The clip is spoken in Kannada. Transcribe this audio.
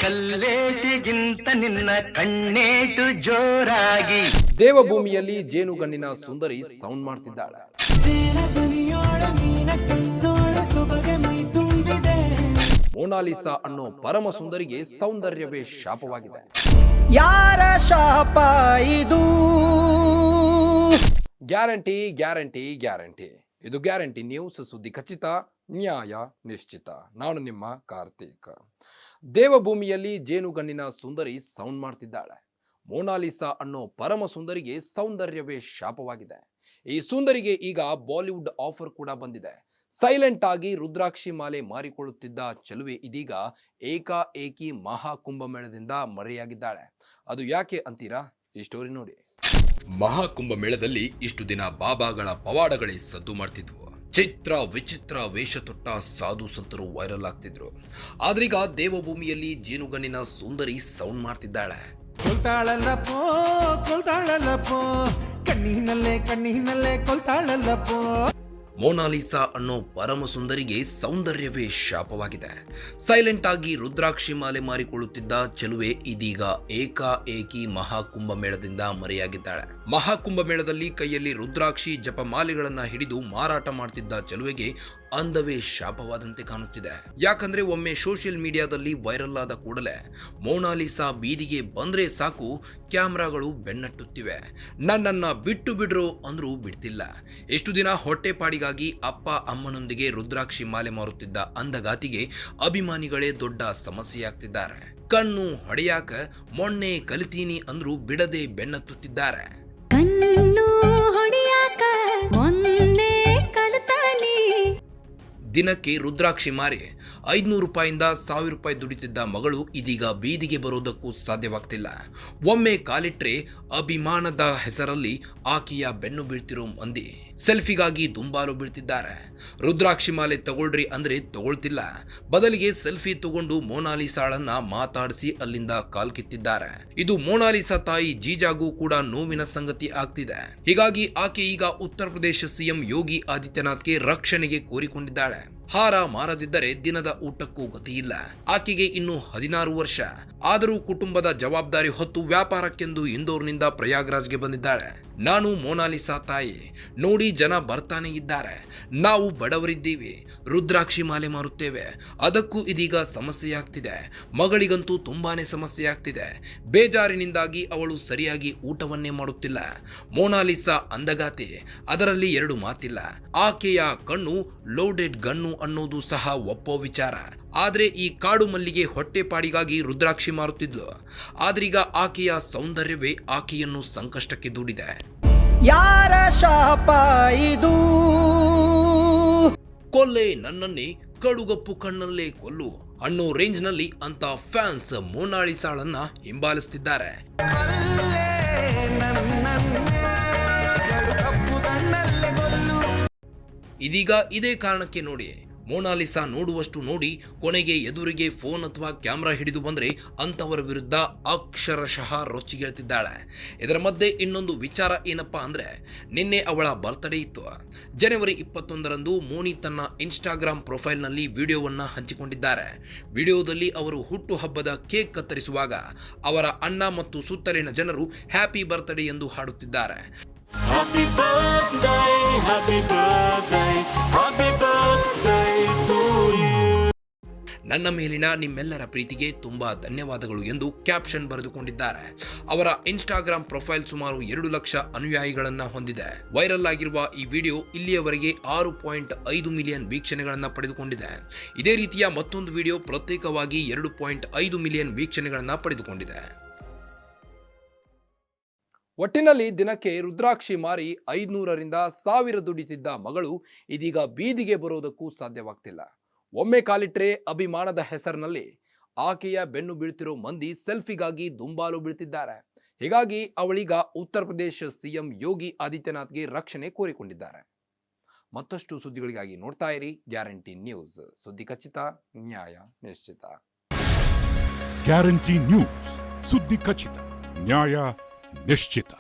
ಕಲ್ಲೇಟಿಗಿಂತ ನಿನ್ನ ಕಣ್ಣೇಟು ಜೋರಾಗಿ. ದೇವಭೂಮಿಯಲ್ಲಿ ಜೇನುಗಣ್ಣಿನ ಸುಂದರಿ ಸೌಂಡ್ ಮಾಡ್ತಿದ್ದಾಳೆ. ಮೋನಾಲಿಸಾ ಅನ್ನೋ ಪರಮ ಸುಂದರಿಗೆ ಸೌಂದರ್ಯವೇ ಶಾಪವಾಗಿದೆ. ಯಾರ ಶಾಪ ಇದು? Guarantee guarantee guarantee. ಇದು ಗ್ಯಾರಂಟಿ ನ್ಯೂಸ್, ಸುದ್ದಿ ಖಚಿತ, ನ್ಯಾಯ ನಿಶ್ಚಿತ. ನಾನು ನಿಮ್ಮ ಕಾರ್ತಿಕ್. ದೇವಭೂಮಿಯಲ್ಲಿ ಜೇನುಗಣ್ಣಿನ ಸುಂದರಿ ಸೌಂಡ್ ಮಾಡ್ತಿದ್ದಾಳೆ. ಮೋನಾಲಿಸಾ ಅನ್ನೋ ಪರಮ ಸುಂದರಿಗೆ ಸೌಂದರ್ಯವೇ ಶಾಪವಾಗಿದೆ. ಈ ಸುಂದರಿಗೆ ಈಗ ಬಾಲಿವುಡ್ ಆಫರ್ ಕೂಡ ಬಂದಿದೆ. ಸೈಲೆಂಟ್ ಆಗಿ ರುದ್ರಾಕ್ಷಿ ಮಾಲೆ ಮಾರಿಕೊಳ್ಳುತ್ತಿದ್ದ ಚೆಲುವೆ ಇದೀಗ ಏಕಾಏಕಿ ಮಹಾಕುಂಭಮೇಳದಿಂದ ಮರೆಯಾಗಿದ್ದಾಳೆ. ಅದು ಯಾಕೆ ಅಂತೀರಾ? ಈ ಸ್ಟೋರಿ ನೋಡಿ. ಮಹಾಕುಂಭಮೇಳದಲ್ಲಿ ಇಷ್ಟು ದಿನ ಬಾಬಾಗಳ ಪವಾಡಗಳೇ ಸದ್ದು ಮಾಡ್ತಿದ್ವು. ಚಿತ್ರ ವಿಚಿತ್ರ ವೇಷ ತೊಟ್ಟ ಸಾಧು ಸಂತರು ವೈರಲ್ ಆಗ್ತಿದ್ರು. ಆದ್ರೀಗ ದೇವಭೂಮಿಯಲ್ಲಿ ಜೇನುಗಣ್ಣಿನ ಸುಂದರಿ ಸೌಂಡ್ ಮಾಡ್ತಿದ್ದಾಳೆ. ಕಣ್ಣಿನಲ್ಲೇ ಕೊಲ್ತಾಳಲ್ಲಪ್ಪೋ. ಮೋನಾಲಿಸಾ ಅನ್ನೋ ಪರಮ ಸುಂದರಿಗೆ ಸೌಂದರ್ಯವೇ ಶಾಪವಾಗಿದೆ. ಸೈಲೆಂಟ್ ಆಗಿ ರುದ್ರಾಕ್ಷಿ ಮಾಲೆ ಮಾರಿಕೊಳ್ಳುತ್ತಿದ್ದ ಚೆಲುವೆ ಇದೀಗ ಏಕಾಏಕಿ ಮಹಾಕುಂಭಮೇಳದಿಂದ ಮರೆಯಾಗಿದ್ದಾಳೆ. ಮಹಾಕುಂಭಮೇಳದಲ್ಲಿ ಕೈಯಲ್ಲಿ ರುದ್ರಾಕ್ಷಿ ಜಪಮಾಲೆಗಳನ್ನ ಹಿಡಿದು ಮಾರಾಟ ಮಾಡ್ತಿದ್ದ ಚೆಲುವೆಗೆ ಅಂದವೇ ಶಾಪವಾದಂತೆ ಕಾಣುತ್ತಿದೆ. ಯಾಕಂದ್ರೆ ಒಮ್ಮೆ ಸೋಷಿಯಲ್ ಮೀಡಿಯಾದಲ್ಲಿ ವೈರಲ್ ಆದ ಕೂಡಲೇ ಮೋನಾಲಿಸಾ ಬೀದಿಗೆ ಬಂದ್ರೆ ಸಾಕು ಕ್ಯಾಮ್ರಾಗಳು ಬೆನ್ನಟ್ಟುತ್ತಿವೆ. ನನ್ನನ್ನ ಬಿಟ್ಟು ಬಿಡ್ರು ಅಂದ್ರೂ ಬಿಡ್ತಿಲ್ಲ. ಎಷ್ಟು ದಿನ ಹೊಟ್ಟೆಪಾಡಿಗಾಗಿ ಅಪ್ಪ ಅಮ್ಮನೊಂದಿಗೆ ರುದ್ರಾಕ್ಷಿ ಮಾಲೆ ಮಾರುತ್ತಿದ್ದ ಅಂದಗಾತಿಗೆ ಅಭಿಮಾನಿಗಳೇ ದೊಡ್ಡ ಸಮಸ್ಯೆಯಾಗ್ತಿದ್ದಾರೆ. ಕಣ್ಣು ಹೊಡೆಯಾಕ ಮೊನ್ನೆ ಕಲಿತೀನಿ ಅಂದ್ರೂ ಬಿಡದೆ ಬೆನ್ನತ್ತುತ್ತಿದ್ದಾರೆ. ದಿನಕ್ಕೆ ರುದ್ರಾಕ್ಷಿ ಮಾರಿ 500 ರೂಪಾಯಿಂದ 1000 ರೂಪಾಯಿ ದುಡಿತಿದ್ದ ಮಗಳು ಇದೀಗ ಬೀದಿಗೆ ಬರೋದಕ್ಕೂ ಸಾಧ್ಯವಾಗ್ತಿಲ್ಲ. ಒಮ್ಮೆ ಕಾಲಿಟ್ರೆ ಅಭಿಮಾನದ ಹೆಸರಲ್ಲಿ ಆಕೆಯ ಬೆನ್ನು ಬೀಳ್ತಿರೋ ಮಂದಿ ಸೆಲ್ಫಿಗಾಗಿ ದುಂಬಾಲು ಬೀಳ್ತಿದ್ದಾರೆ. ರುದ್ರಾಕ್ಷಿ ಮಾಲೆ ತಗೊಳ್ರಿ ಅಂದ್ರೆ ತಗೊಳ್ತಿಲ್ಲ, ಬದಲಿಗೆ ಸೆಲ್ಫಿ ತಗೊಂಡು ಮೋನಾಲಿಸಾಳನ್ನ ಮಾತಾಡಿಸಿ ಅಲ್ಲಿಂದ ಕಾಲ್ಕಿತ್ತಿದ್ದಾರೆ. ಇದು ಮೋನಾಲಿಸಾ ತಾಯಿ ಜೀಜಾಗೂ ಕೂಡ ನೋವಿನ ಸಂಗತಿ ಆಗ್ತಿದೆ. ಹೀಗಾಗಿ ಆಕೆ ಈಗ ಉತ್ತರ ಪ್ರದೇಶ ಸಿಎಂ ಯೋಗಿ ಆದಿತ್ಯನಾಥ್ಗೆ ರಕ್ಷಣೆಗೆ ಕೋರಿಕೊಂಡಿದ್ದಾಳೆ. ಹಾರ ಮಾರದಿದ್ದರೆ ದಿನದ ಊಟಕ್ಕೂ ಗತಿಯಿಲ್ಲ. ಆಕೆಗೆ ಇನ್ನು 16 ವರ್ಷ. ಆದರೂ ಕುಟುಂಬದ ಜವಾಬ್ದಾರಿ ಹೊತ್ತು ವ್ಯಾಪಾರಕ್ಕೆಂದು ಇಂದೋರ್ನಿಂದ ಪ್ರಯಾಗ್ರಾಜ್ಗೆ ಬಂದಿದ್ದಾಳೆ. ನಾನು ಮೋನಾಲಿಸಾ ತಾಯಿ, ನೋಡಿ ಜನ ಬರ್ತಾನೆ ಇದ್ದಾರೆ, ನಾವು ಬಡವರಿದ್ದೀವಿ, ರುದ್ರಾಕ್ಷಿ ಮಾಲೆ ಮಾರುತ್ತೇವೆ, ಅದಕ್ಕೂ ಇದೀಗ ಸಮಸ್ಯೆಯಾಗ್ತಿದೆ. ಮಗಳಿಗಂತೂ ತುಂಬಾನೇ ಸಮಸ್ಯೆಯಾಗ್ತಿದೆ. ಬೇಜಾರಿನಿಂದಾಗಿ ಅವಳು ಸರಿಯಾಗಿ ಊಟವನ್ನೇ ಮಾಡುತ್ತಿಲ್ಲ. ಮೋನಾಲಿಸಾ ಅಂದಗಾತಿ, ಅದರಲ್ಲಿ 2 ಮಾತಿಲ್ಲ. ಆಕೆಯ ಕಣ್ಣು ಲೋಡೆಡ್ ಗನ್ನು ಅನ್ನೋದು ಸಹ ಒಪ್ಪೋ ವಿಚಾರ. ಆದ್ರೆ ಈ ಕಾಡು ಮಲ್ಲಿಗೆ ಹೊಟ್ಟೆಪಾಡಿಗಾಗಿ ರುದ್ರಾಕ್ಷಿ ಮಾರುತ್ತಿದ್ಲು. ಆದ್ರೀಗ ಆಕೆಯ ಸೌಂದರ್ಯವೇ ಆಕೆಯನ್ನು ಸಂಕಷ್ಟಕ್ಕೆ ದೂಡಿದೆ. ಯಾರ ಶಾಪ ಇದು? ಕೊಲ್ಲೆ ನನ್ನನ್ನೇ ಕಡುಗಪ್ಪು ಕಣ್ಣಲ್ಲೇ ಕೊಲ್ಲು ಅನ್ನೋ ರೇಂಜ್ ನಲ್ಲಿ ಅಂತ ಫ್ಯಾನ್ಸ್ ಮೋನಾಲಿಸಾಳನ್ನ ಹಿಂಬಾಲಿಸುತ್ತಿದ್ದಾರೆ. ಇದೀಗ ಇದೇ ಕಾರಣಕ್ಕೆ ನೋಡಿ, ಮೋನಾಲಿಸಾ ನೋಡುವಷ್ಟು ನೋಡಿ ಕೊನೆಗೆ ಎದುರಿಗೆ ಫೋನ್ ಅಥವಾ ಕ್ಯಾಮ್ರಾ ಹಿಡಿದು ಬಂದ್ರೆ ಅಂತವರ ವಿರುದ್ಧ ಅಕ್ಷರಶಃ ರೊಚ್ಚಿಗೇಳ್ತಿದ್ದಾಳೆ. ಇದರ ಮಧ್ಯೆ ಇನ್ನೊಂದು ವಿಚಾರ ಏನಪ್ಪಾ ಅಂದ್ರೆ, ನಿನ್ನೆ ಅವಳ ಬರ್ತ್ಡೇ ಇತ್ತು. ಜನವರಿ 21ರಂದು ಮೋನಿ ತನ್ನ ಇನ್ಸ್ಟಾಗ್ರಾಮ್ ಪ್ರೊಫೈಲ್ನಲ್ಲಿ ವಿಡಿಯೋವನ್ನ ಹಂಚಿಕೊಂಡಿದ್ದಾರೆ. ವಿಡಿಯೋದಲ್ಲಿ ಅವರು ಹುಟ್ಟುಹಬ್ಬದ ಕೇಕ್ ಕತ್ತರಿಸುವಾಗ ಅವರ ಅಣ್ಣ ಮತ್ತು ಸುತ್ತಲಿನ ಜನರು ಹ್ಯಾಪಿ ಬರ್ತ್ಡೇ ಎಂದು ಹಾಡುತ್ತಿದ್ದಾರೆ. Happy birthday, happy birthday, happy birthday to you. ನನ್ನ ಮೇಲಿನ ನಿಮ್ಮೆಲ್ಲರ ಪ್ರೀತಿಗೆ ತುಂಬಾ ಧನ್ಯವಾದಗಳು ಎಂದು ಕ್ಯಾಪ್ಷನ್ ಬರೆದುಕೊಂಡಿದ್ದಾರೆ. ಅವರ ಇನ್ಸ್ಟಾಗ್ರಾಮ್ ಪ್ರೊಫೈಲ್ ಸುಮಾರು 2 ಲಕ್ಷ ಅನುಯಾಯಿಗಳನ್ನ ಹೊಂದಿದೆ. ವೈರಲ್ ಆಗಿರುವ ಈ ವಿಡಿಯೋ ಇಲ್ಲಿಯವರೆಗೆ 6.5 ಮಿಲಿಯನ್ ವೀಕ್ಷಣೆಗಳನ್ನ ಪಡೆದುಕೊಂಡಿದೆ. ಇದೇ ರೀತಿಯ ಮತ್ತೊಂದು ವಿಡಿಯೋ ಪ್ರತ್ಯೇಕವಾಗಿ 2.5 ಮಿಲಿಯನ್ ವೀಕ್ಷಣೆಗಳನ್ನ ಪಡೆದುಕೊಂಡಿದೆ. ಒಟ್ಟಿನಲ್ಲಿ ದಿನಕ್ಕೆ ರುದ್ರಾಕ್ಷಿ ಮಾರಿ 500ರಿಂದ 1000 ದುಡಿತಿದ್ದ ಮಗಳು ಇದೀಗ ಬೀದಿಗೆ ಬರೋದಕ್ಕೂ ಸಾಧ್ಯವಾಗ್ತಿಲ್ಲ. ಒಮ್ಮೆ ಕಾಲಿಟ್ರೆ ಅಭಿಮಾನದ ಹೆಸರಿನಲ್ಲಿ ಆಕೆಯ ಬೆನ್ನು ಬೀಳ್ತಿರೋ ಮಂದಿ ಸೆಲ್ಫಿಗಾಗಿ ದುಂಬಾಲು ಬೀಳ್ತಿದ್ದಾರೆ. ಹೀಗಾಗಿ ಅವಳೀಗ ಉತ್ತರ ಪ್ರದೇಶ ಸಿಎಂ ಯೋಗಿ ಆದಿತ್ಯನಾಥ್ಗೆ ರಕ್ಷಣೆ ಕೋರಿಕೊಂಡಿದ್ದಾರೆ. ಮತ್ತಷ್ಟು ಸುದ್ದಿಗಳಿಗಾಗಿ ನೋಡ್ತಾ ಇರಿ ಗ್ಯಾರಂಟಿ ನ್ಯೂಸ್, ಸುದ್ದಿ ಖಚಿತ, ನ್ಯಾಯ ನಿಶ್ಚಿತ. ಗ್ಯಾರಂಟಿ ನ್ಯೂಸ್, ಸುದ್ದಿ ಖಚಿತ, ನ್ಯಾಯ ನಿಶ್ಚಿತ.